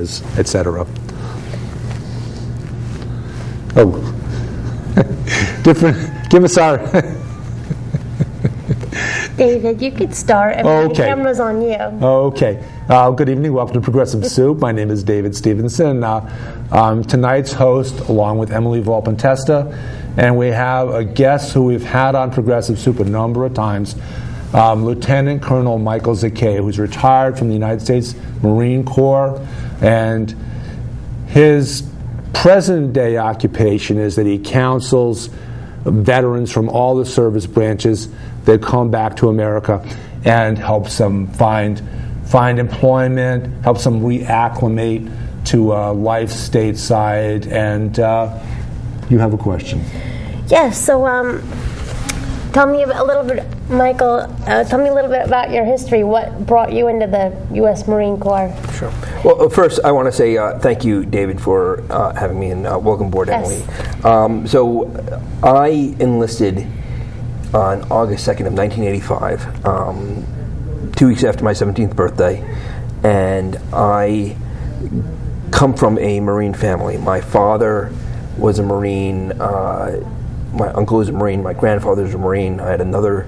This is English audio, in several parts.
areas, etc. Oh, give us our... David, you could start. The camera's on you. Okay. Good evening. Welcome to Progressive Soup. My name is David Stevenson. I'm tonight's host, along with Emily Volpentesta, and we have a guest who we've had on Progressive Soup a number of times, Lieutenant Colonel Michael Zacchea, who's retired from the United States Marine Corps, and his present-day occupation is that he counsels veterans from all the service branches that come back to America and helps them find employment, helps them reacclimate to life stateside. And you have a question. Yes. So, tell me a little bit, Michael. Tell me a little bit about your history. What brought you into the U.S. Marine Corps? Sure. Well, first, I want to say thank you, David, for having me, and welcome aboard, Yes. Emily. So, I enlisted on August 2nd of 1985, 2 weeks after my 17th birthday, and I come from a Marine family. My father was a Marine, my uncle was a Marine, my grandfather was a Marine. I had another,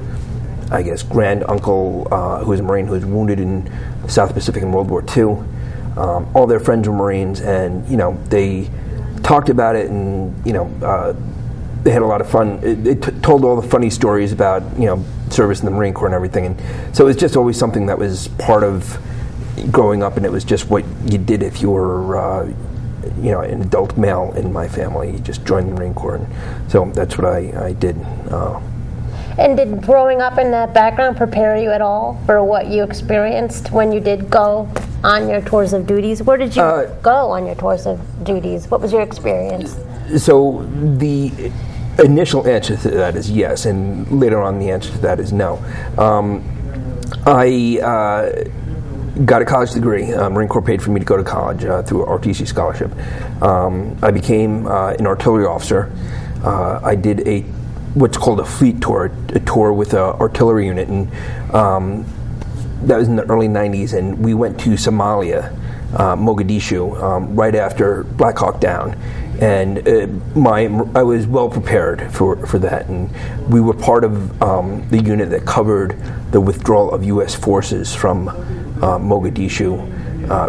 I guess, grand uncle who was a Marine who was wounded in the South Pacific in World War II. All their friends were Marines, and they talked about it, and they had a lot of fun. They told all the funny stories about service in the Marine Corps and everything, and so it was just always something that was part of growing up, and it was just what you did if you were an adult male in my family. You just joined the Marine Corps, and so that's what I did. And did growing up in that background prepare you at all for what you experienced when you did go on your tours of duties? Where did you go on your tours of duties? What was your experience? So the initial answer to that is yes, and later on the answer to that is no. I got a college degree. Marine Corps paid for me to go to college through a RTC scholarship. I became an artillery officer. I did what's called a fleet tour, a tour with an artillery unit, and that was in the early 90s, and we went to Somalia, Mogadishu, right after Black Hawk Down. And I was well prepared for that, and we were part of the unit that covered the withdrawal of U.S. forces from Mogadishu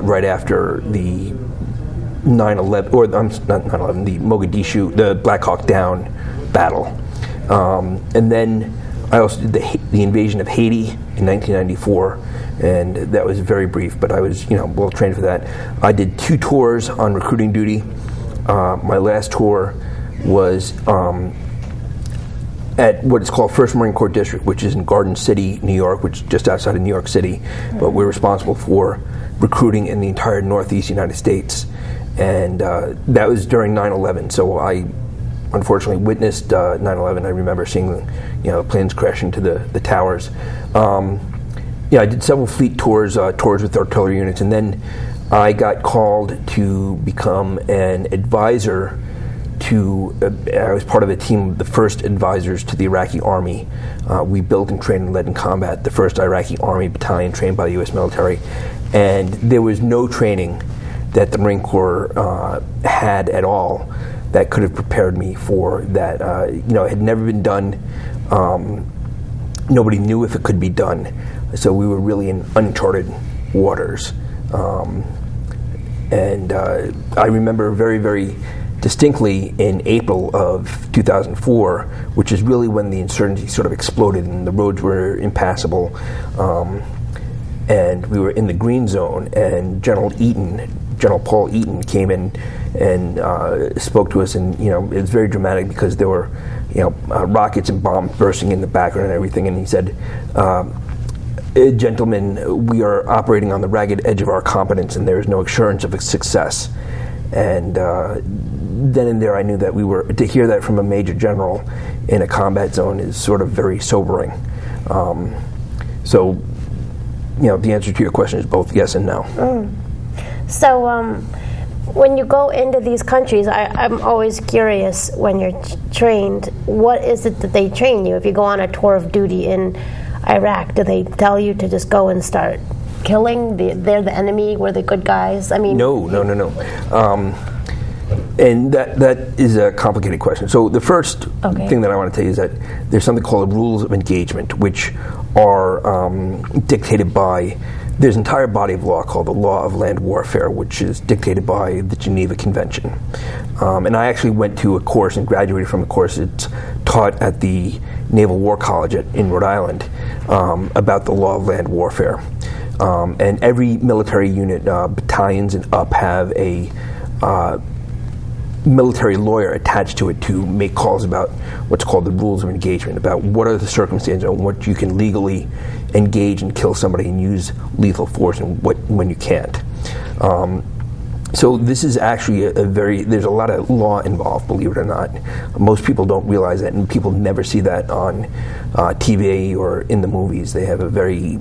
right after the 9/11, or not 9/11, the Mogadishu, the Black Hawk Down battle, and then I also did the invasion of Haiti in 1994, and that was very brief, but I was well trained for that. I did 2 tours on recruiting duty. My last tour was at what is called 1st Marine Corps District, which is in Garden City, New York, which is just outside of New York City. But we're responsible for recruiting in the entire Northeast United States. And that was during 9/11. So I unfortunately witnessed 9/11. I remember seeing planes crash into the towers. I did several fleet tours with artillery units, and then I got called to become an advisor I was part of a team of the first advisors to the Iraqi Army. We built and trained and led in combat the first Iraqi Army battalion trained by the U.S. military. And there was no training that the Marine Corps had at all that could have prepared me for that. It had never been done. Nobody knew if it could be done. So we were really in uncharted waters. And I remember very, very distinctly in April of 2004, which is really when the insurgency sort of exploded and the roads were impassable. And we were in the green zone, and General Paul Eaton came in and spoke to us, and it was very dramatic because there were rockets and bombs bursting in the background and everything, and he said, "Gentlemen, we are operating on the ragged edge of our competence, and there is no assurance of success." And then and there I knew that to hear that from a major general in a combat zone is sort of very sobering. So the answer to your question is both yes and no. So when you go into these countries, I'm always curious when you're trained, what is it that they train you? If you go on a tour of duty in Iraq, do they tell you to just go and start killing? They're the enemy, we're the good guys? I mean, No. And that is a complicated question. So the first thing that I want to tell you is that there's something called the rules of engagement, which are dictated by, there's an entire body of law called the Law of Land Warfare, which is dictated by the Geneva Convention. And I actually went to a course and graduated from a course that's taught at the Naval War College in Rhode Island about the Law of Land Warfare. And every military unit, battalions and up, have a military lawyer attached to it to make calls about what's called the rules of engagement, about what are the circumstances and what you can legally engage and kill somebody and use lethal force and when you can't. So this is actually there's a lot of law involved, believe it or not. Most people don't realize that, and people never see that on TV or in the movies. They have a very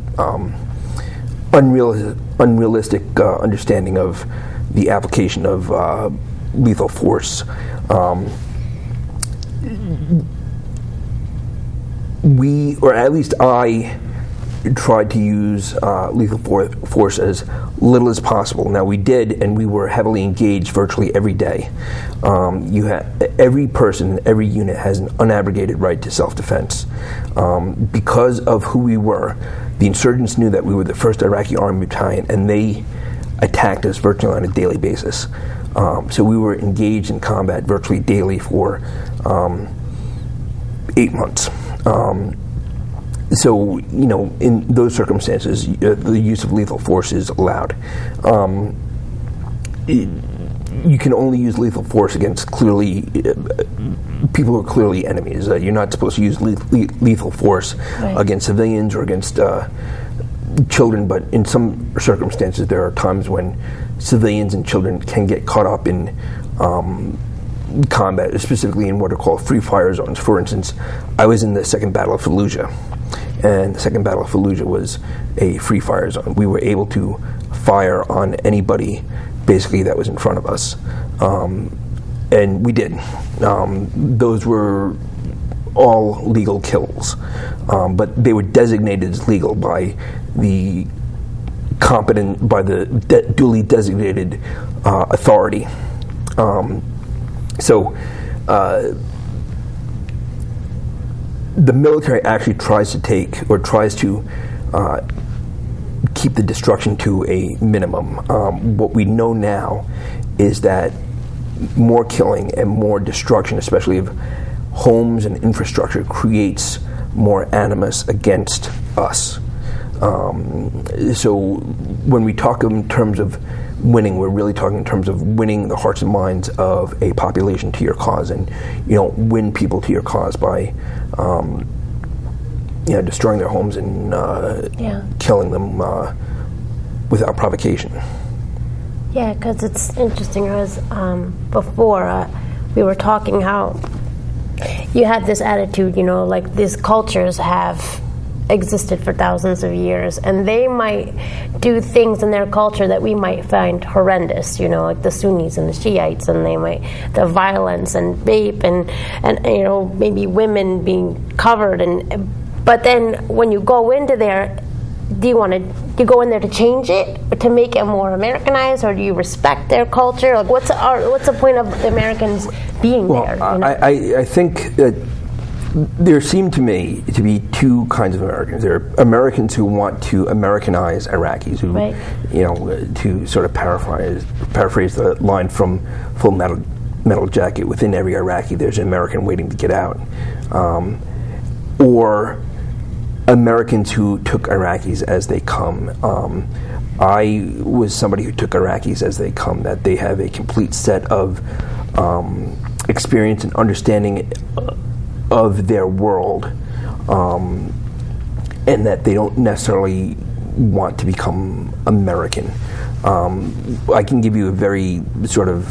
unrealistic understanding of the application of lethal force. We, or at least I, tried to use lethal force as little as possible. Now we did, and we were heavily engaged virtually every day. Every person, every unit has an unabrogated right to self-defense. Because of who we were, the insurgents knew that we were the 1st Iraqi Army Battalion, and they attacked us virtually on a daily basis. So we were engaged in combat virtually daily for 8 months. So, in those circumstances, the use of lethal force is allowed. You can only use lethal force against people who are clearly enemies. You're not supposed to use lethal force against civilians or against children, but in some circumstances there are times when civilians and children can get caught up in combat, specifically in what are called free fire zones. For instance, I was in the Second Battle of Fallujah, and the Second Battle of Fallujah was a free fire zone. We were able to fire on anybody basically that was in front of us, and we did. Those were all legal kills, but they were designated as legal by the duly designated authority. So the military actually tries to keep the destruction to a minimum. What we know now is that more killing and more destruction, especially of homes and infrastructure, creates more animus against us. So when we talk in terms of winning, we're really talking in terms of winning the hearts and minds of a population to your cause, and win people to your cause by destroying their homes and killing them without provocation. Yeah, because it's interesting. As before we were talking how you had this attitude, like these cultures have existed for thousands of years, and they might do things in their culture that we might find horrendous, like the Sunnis and the Shiites, and the violence and rape and maybe women being covered, but then when you go into there, do you go in there to change it, or to make it more Americanized, or do you respect their culture? Like, what's the point of the Americans being there? I think that there seem to me to be two kinds of Americans. There are Americans who want to Americanize Iraqis, who, to sort of paraphrase the line from Full Metal Jacket, within every Iraqi there's an American waiting to get out. Or Americans who took Iraqis as they come. I was somebody who took Iraqis as they come, that they have a complete set of experience and understanding of their world, and that they don't necessarily want to become American. I can give you a very sort of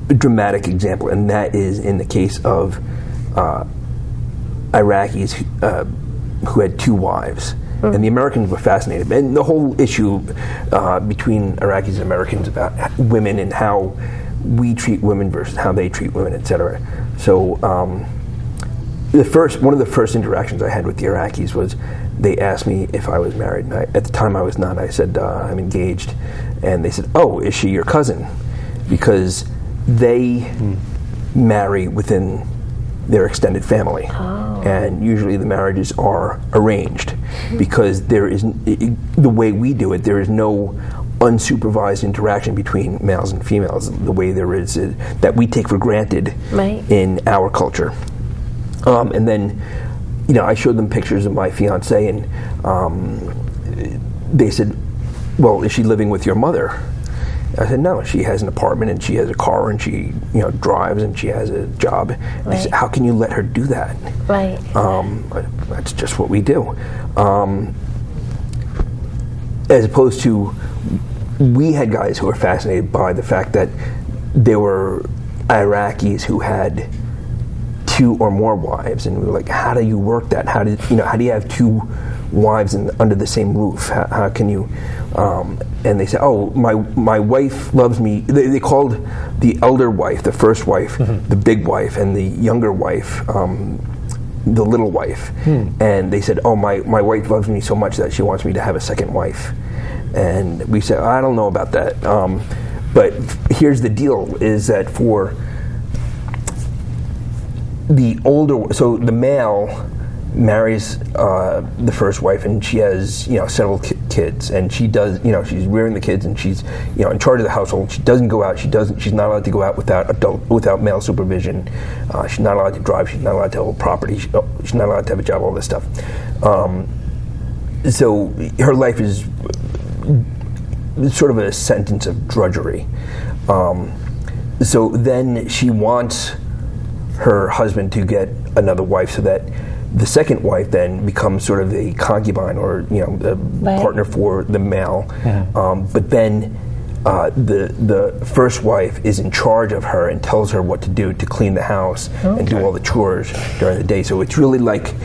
dramatic example, and that is in the case of Iraqis who had 2 wives. And the Americans were fascinated. And the whole issue between Iraqis and Americans about women and how we treat women versus how they treat women, etc. So one of the first interactions I had with the Iraqis was they asked me if I was married. And at the time I was not. I said, I'm engaged. And they said, oh, is she your cousin? Because they marry within their extended family. Oh. And usually the marriages are arranged because there is, the way we do it, there is no unsupervised interaction between males and females the way there is that we take for granted in our culture. And then, I showed them pictures of my fiance, and they said, well, is she living with your mother? I said, no, she has an apartment and she has a car and she drives and she has a job. They said, how can you let her do that? Right. That's just what we do. As opposed to, we had guys who were fascinated by the fact that there were Iraqis who had 2 or more wives, and we were like, how do you work that? How do you have 2 wives under the same roof? How can you? And they said, oh, my wife loves me. They called the elder wife, the first wife, the big wife, and the younger wife, the little wife. And they said, oh, my wife loves me so much that she wants me to have a second wife. And we said, I don't know about that. But here's the deal, is that for the older, so the male marries the first wife, and she has several kids, and she does she's rearing the kids, and she's in charge of the household. She doesn't go out. She's not allowed to go out without male supervision. She's not allowed to drive. She's not allowed to own property. She's not allowed to have a job. All this stuff. So her life is sort of a sentence of drudgery. So then she wants her husband to get another wife, so that the second wife then becomes sort of a concubine, or the partner for the male. But then the first wife is in charge of her and tells her what to do to clean the house and do all the chores during the day. So it's really like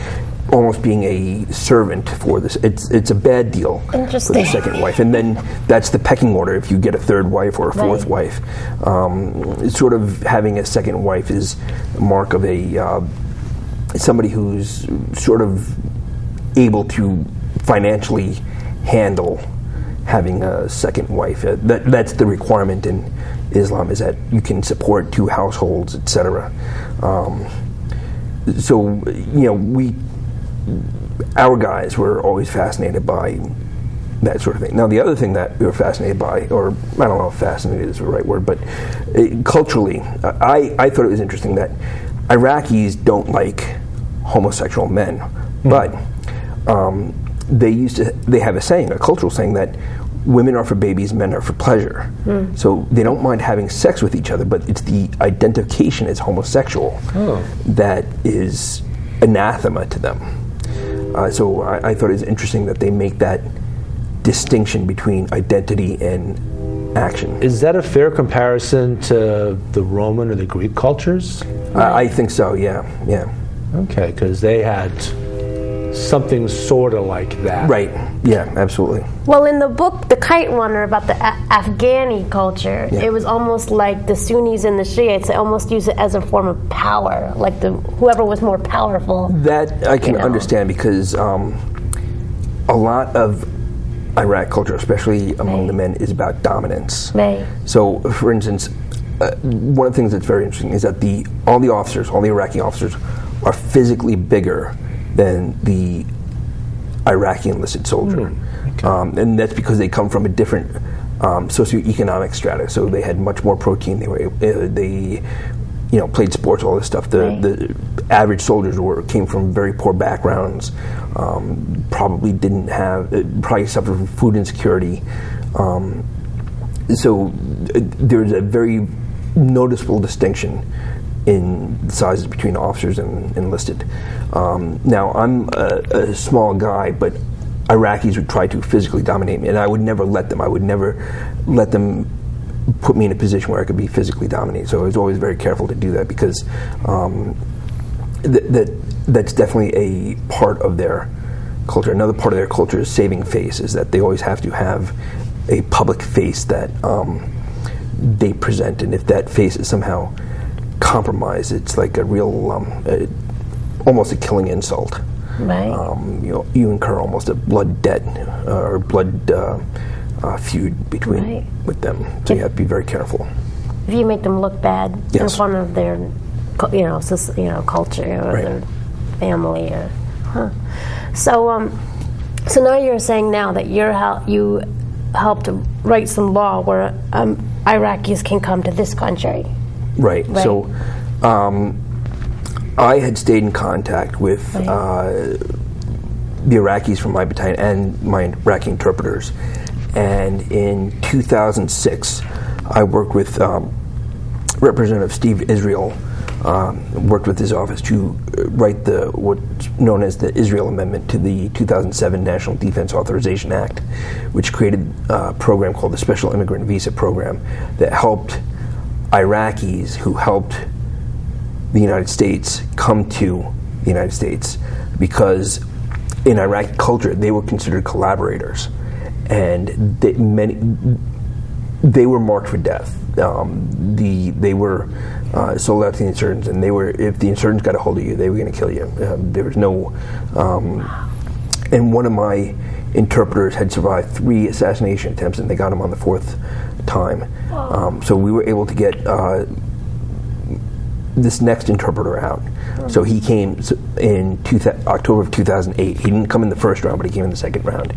almost being a servant for this. It's a bad deal for the second wife. And then that's the pecking order. If you get a third wife or a fourth wife, sort of having a second wife is a mark of somebody who's sort of able to financially handle having a second wife. That's the requirement in Islam, is that you can support 2 households, etc. So our guys were always fascinated by that sort of thing. Now, the other thing that we were fascinated by, or I don't know if fascinated is the right word, but culturally, I thought it was interesting that Iraqis don't like homosexual men, but they have a saying, a cultural saying, that women are for babies, men are for pleasure. So they don't mind having sex with each other, but it's the identification as homosexual that is anathema to them. So I thought it was interesting that they make that distinction between identity and action. Is that a fair comparison to the Roman or the Greek cultures? I think so, yeah. Okay, because they had something sort of like that. Right, yeah, absolutely. Well, in the book, The Kite Runner, about the Afghani culture, it was almost like the Sunnis and the Shiites. They almost use it as a form of power, like whoever was more powerful. That I can understand, because a lot of Iraq culture, especially among the men, is about dominance. So, for instance, one of the things that's very interesting is that all the Iraqi officers are physically bigger than the Iraqi enlisted soldier. And that's because they come from a different socioeconomic strata. So they had much more protein. They played sports, all this stuff. The average soldiers came from very poor backgrounds, probably suffered from food insecurity. So there's a very noticeable distinction in the sizes between officers and enlisted. Now, I'm a small guy, but Iraqis would try to physically dominate me, and I would never let them. I would never let them put me in a position where I could be physically dominated. So I was always very careful to do that, because that's definitely a part of their culture. Another part of their culture is saving face, is that they always have to have a public face that they present, and if that face is somehow compromised, it's like a real almost a killing insult. Right. You incur almost a blood debt or blood feud between with them. So you have to be very careful. If you make them look bad in front of their, culture or their family, or so now you're saying now that you helped write some law where Iraqis can come to this country. Right. So I had stayed in contact with the Iraqis from my battalion and my Iraqi interpreters. And in 2006, I worked with Representative Steve Israel, worked with his office to write what's known as the Israel Amendment to the 2007 National Defense Authorization Act, which created a program called the Special Immigrant Visa Program that helped Iraqis who helped the United States come to the United States, because in Iraqi culture they were considered collaborators, and they were marked for death. They were sold out to the insurgents, and if the insurgents got a hold of you, they were going to kill you. There was no. And one of my interpreters had survived 3 assassination attempts, and they got him on the 4th time. So we were able to get this next interpreter out. So he came in October of 2008. He didn't come in the first round, but he came in the second round.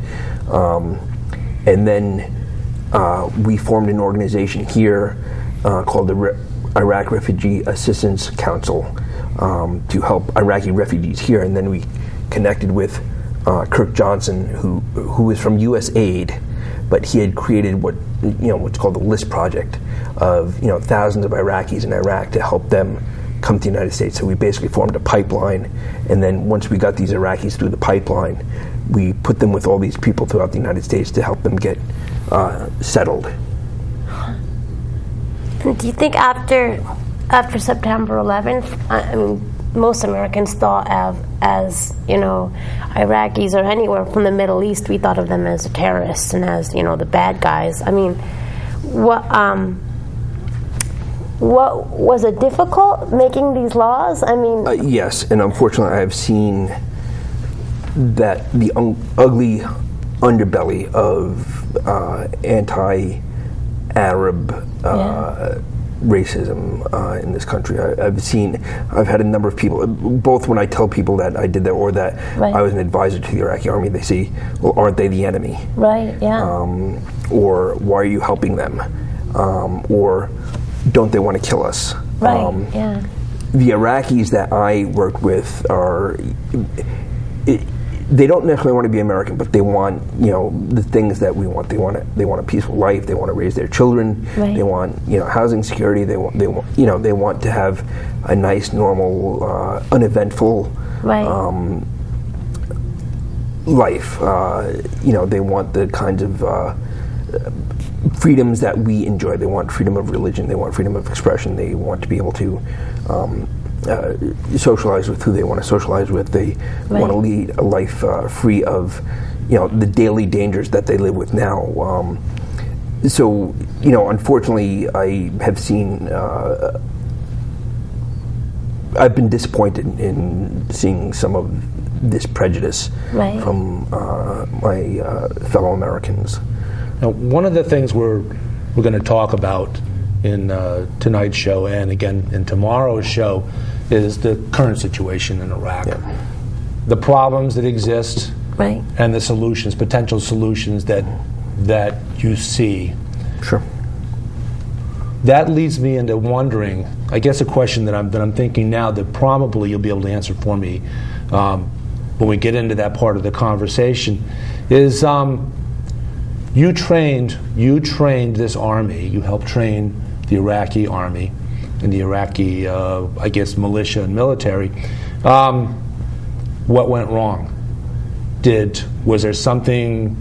And then we formed an organization here called the Iraq Refugee Assistance Council to help Iraqi refugees here. And then we connected with Kirk Johnson, who was from USAID, but he had created what's called the LIST project of thousands of Iraqis in Iraq to help them come to the United States. So we basically formed a pipeline, and then once we got these Iraqis through the pipeline, we put them with all these people throughout the United States to help them get settled. Do you think after September 11th, I mean, most Americans thought of as Iraqis or anywhere from the Middle East, we thought of them as terrorists and as the bad guys. I mean, what was it difficult making these laws? I mean, yes, and unfortunately, I have seen that the ugly underbelly of anti-Arab racism in this country. I've had a number of people, both when I tell people that I did that or that I was an advisor to the Iraqi army, they say, well, aren't they the enemy? Right, yeah. Or why are you helping them? Or don't they want to kill us? Right, yeah. The Iraqis that I work with they don't necessarily want to be American, but they want the things that we want. They want a peaceful life. They want to raise their children. Right. They want housing security. They want to have a nice, normal, uneventful life. They want the kinds of freedoms that we enjoy. They want freedom of religion. They want freedom of expression. They want to be able to socialize with who they want to socialize with. They want to lead a life free of the daily dangers that they live with now. So unfortunately, I have seen. I've been disappointed in seeing some of this prejudice from my fellow Americans. Now, one of the things we're going to talk about in tonight's show and again in tomorrow's show is the current situation in Iraq. Yeah. The problems that exist and the solutions, potential solutions that you see. Sure. That leads me into wondering, I guess a question that I'm thinking now that probably you'll be able to answer for me when we get into that part of the conversation is you trained this army, you helped train the Iraqi army and the Iraqi, militia and military. What went wrong? Is there something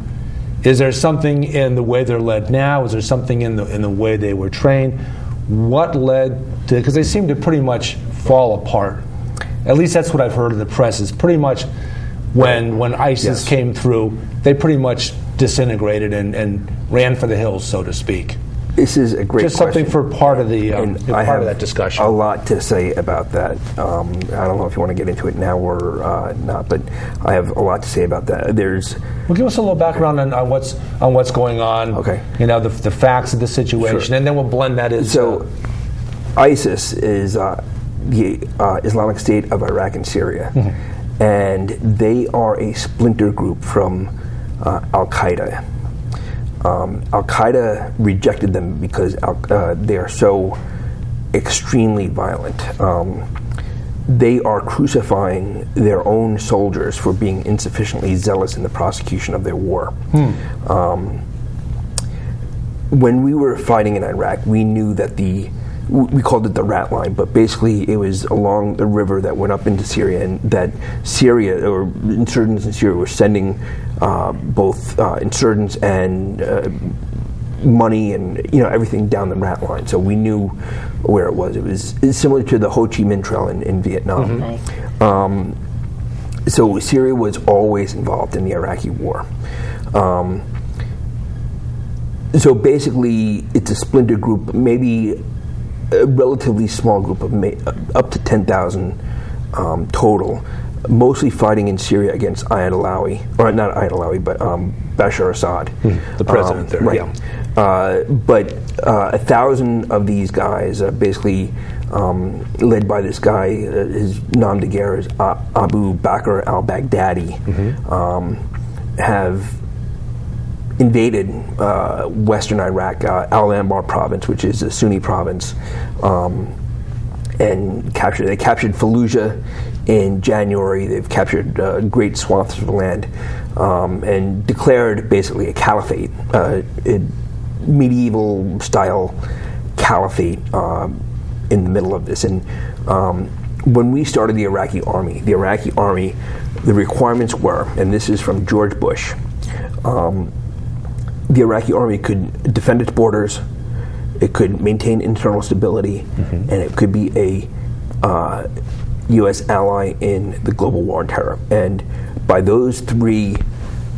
in the way they're led now? Is there something in the way they were trained? What led to, because they seem to pretty much fall apart. At least that's what I've heard in the press, is pretty much when ISIS came through, they pretty much disintegrated and ran for the hills, so to speak. This is a great just question. something for part of the I have of that discussion. A lot to say about that. I don't know if you want to get into it now or not, but I have a lot to say about that. Well, give us a little background on what's going on. Okay. The facts of the situation, Sure. and then we'll blend that in. So, ISIS is the Islamic State of Iraq and Syria, and they are a splinter group from Al Qaeda. Al Qaeda rejected them because they are so extremely violent. They are crucifying their own soldiers for being insufficiently zealous in the prosecution of their war. When we were fighting in Iraq, we knew that we called it the rat line, but basically it was along the river that went up into Syria, and that Syria, or insurgents in Syria, were sending both insurgents and money and everything down the rat line. So we knew where it was. It's similar to the Ho Chi Minh Trail in Vietnam. So Syria was always involved in the Iraqi war. So basically, it's a splinter group, maybe a relatively small group of up to 10,000 total, mostly fighting in Syria against Ayatollah Alawi, or not Ayatollah Alawi, but Bashar Assad, the president there. Right. Yeah. But 1,000 of these guys, basically led by this guy, his nom de guerre is Abu Bakr al-Baghdadi, have invaded western Iraq, Al-Anbar province, which is a Sunni province, and they captured Fallujah in January. They've captured great swaths of land and declared basically a caliphate, a medieval style caliphate in the middle of this. And when we started the Iraqi army, the requirements were, and this is from George Bush, the Iraqi army could defend its borders, it could maintain internal stability, and it could be a U.S. ally in the global war on terror. And by those three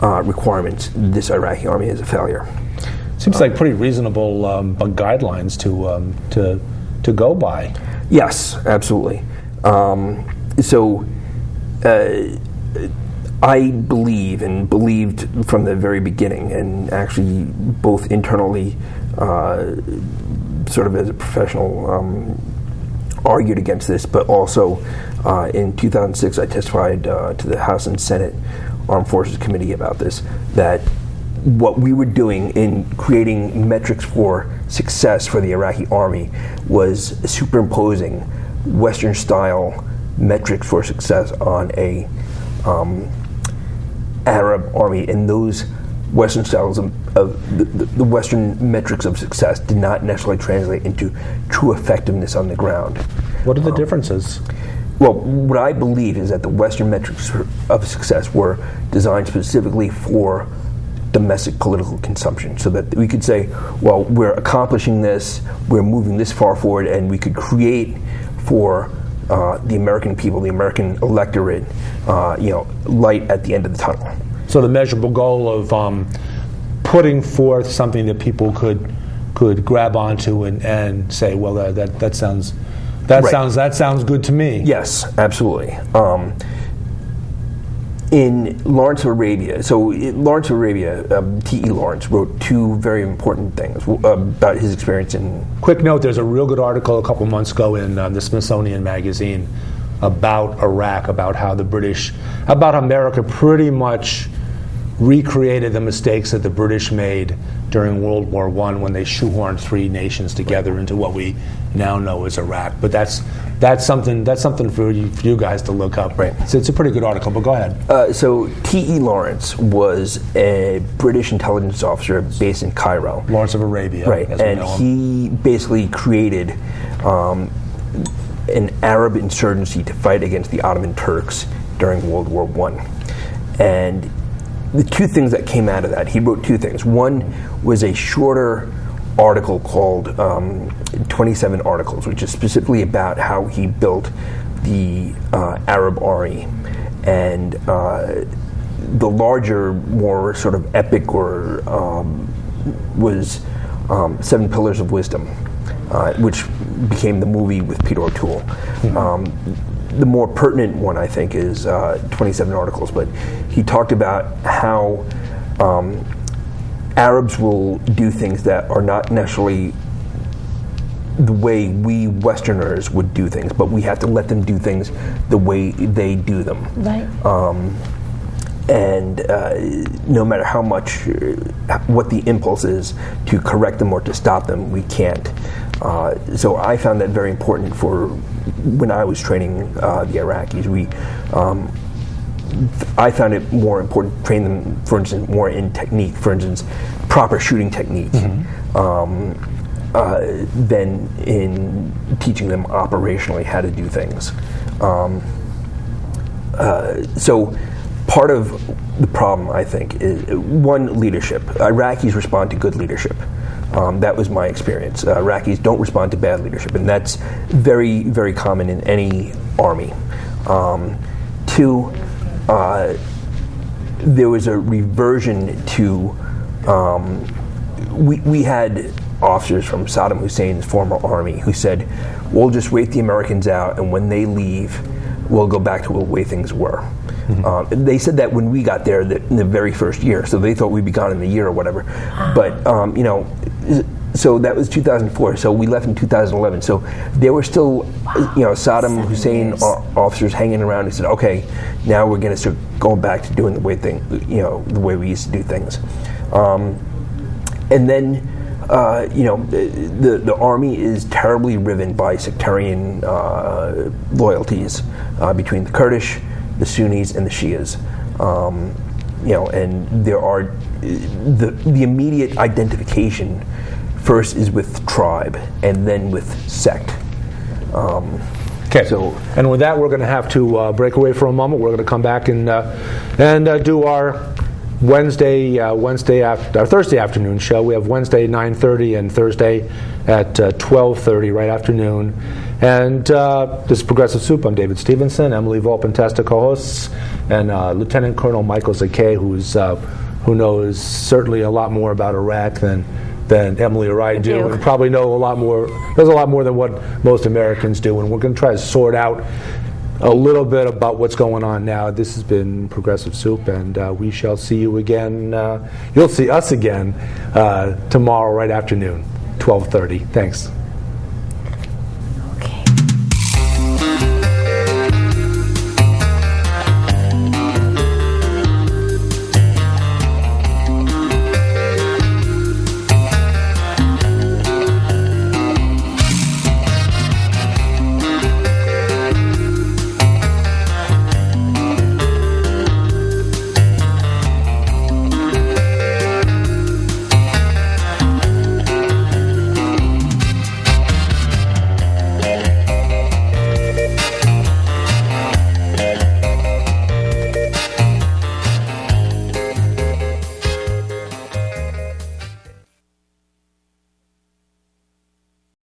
requirements, this Iraqi army is a failure. Seems like pretty reasonable guidelines to go by. Yes, absolutely. I believe and believed from the very beginning, and actually both internally, sort of as a professional, argued against this, but also in 2006 I testified to the House and Senate Armed Forces Committee about this, that what we were doing in creating metrics for success for the Iraqi army was superimposing Western-style metrics for success on a Arab army, and those Western styles of the Western metrics of success did not necessarily translate into true effectiveness on the ground. What are the differences? Well, what I believe is that the Western metrics of success were designed specifically for domestic political consumption, so that we could say, well, we're accomplishing this, we're moving this far forward, and we could create for the American people, the American electorate, light at the end of the tunnel. So the measurable goal of putting forth something that people could grab onto and say, well, that sounds good to me. Yes, absolutely. In Lawrence of Arabia, T.E. Lawrence wrote two very important things about his experience in... Quick note, there's a real good article a couple months ago in the Smithsonian Magazine about Iraq, about how America pretty much recreated the mistakes that the British made during World War I when they shoehorned three nations together into what we now know as Iraq. But that's something for you guys to look up. Right. So it's a pretty good article, but go ahead. So T.E. Lawrence was a British intelligence officer based in Cairo. Lawrence of Arabia. Right, and he basically created an Arab insurgency to fight against the Ottoman Turks during World War I. And the two things that came out of that, he wrote two things. One was a shorter article called 27 Articles, which is specifically about how he built the Arab army. And the larger, more sort of epic was Seven Pillars of Wisdom, which became the movie with Peter O'Toole. The more pertinent one, I think, is 27 Articles, but he talked about how Arabs will do things that are not necessarily the way we Westerners would do things, but we have to let them do things the way they do them. Right. And no matter how much, what the impulse is to correct them or to stop them, we can't. So I found that very important for when I was training the Iraqis. I found it more important to train them, for instance, more in technique, for instance, proper shooting technique, than in teaching them operationally how to do things. So part of the problem, I think, is one, leadership. Iraqis respond to good leadership. That was my experience. Iraqis don't respond to bad leadership, and that's very, very common in any army. Two, there was a reversion to, we had officers from Saddam Hussein's former army who said, we'll just wait the Americans out, and when they leave, we'll go back to the way things were. They said that when we got there in the very first year, so they thought we'd be gone in a year or whatever. But, so that was 2004, so we left in 2011. So there were still, Saddam Hussein officers hanging around who said, okay, now we're going to start going back to doing the way the way we used to do things. And then, the army is terribly riven by sectarian loyalties between the Kurdish, the Sunnis, and the Shias. And there are the immediate identification first is with tribe and then with sect. Okay. So, and with that, we're going to have to break away for a moment. We're going to come back and do our Thursday afternoon show. We have Wednesday 9:30 and Thursday at 12:30 right afternoon. And this is Progressive Soup. I'm David Stevenson, Emily Volpin-Testa co-hosts, and Lieutenant Colonel Michael Zacchea, who knows certainly a lot more about Iraq than Emily or I do, and probably knows a lot more than what most Americans do. And we're going to try to sort out a little bit about what's going on now. This has been Progressive Soup, and we shall see you again. You'll see us again tomorrow right afternoon, 12:30. Thanks.